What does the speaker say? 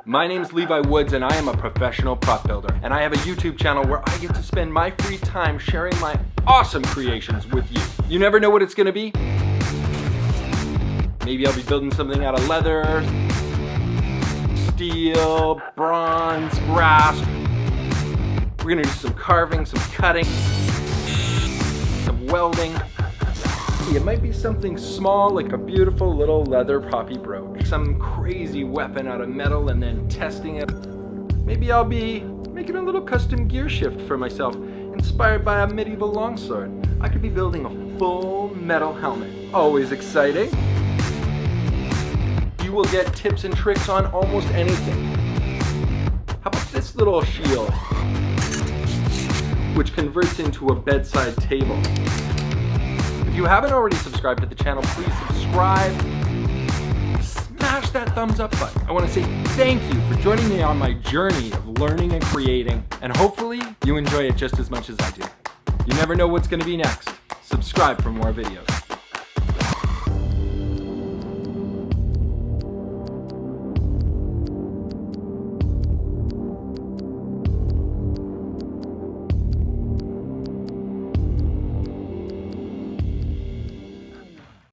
My name's Levi Woods and I am a professional prop builder. And I have a YouTube channel where I get to spend my free time sharing my awesome creations with you. You never know what it's gonna be. Maybe I'll be building something out of leather, steel, bronze, brass. We're gonna do some carving, some cutting, some welding. It might be something small like a beautiful little leather poppy brooch. Some crazy weapon out of metal and then testing it. Maybe I'll be making a little custom gear shift for myself, inspired by a medieval longsword. I could be building a full metal helmet. Always exciting. You will get tips and tricks on almost anything. How about this little shield, which converts into a bedside table? If you haven't already subscribed to the channel, please subscribe. Smash that thumbs up button. I want to say thank you for joining me on my journey of learning and creating, and hopefully you enjoy it just as much as I do. You never know what's going to be next. Subscribe for more videos.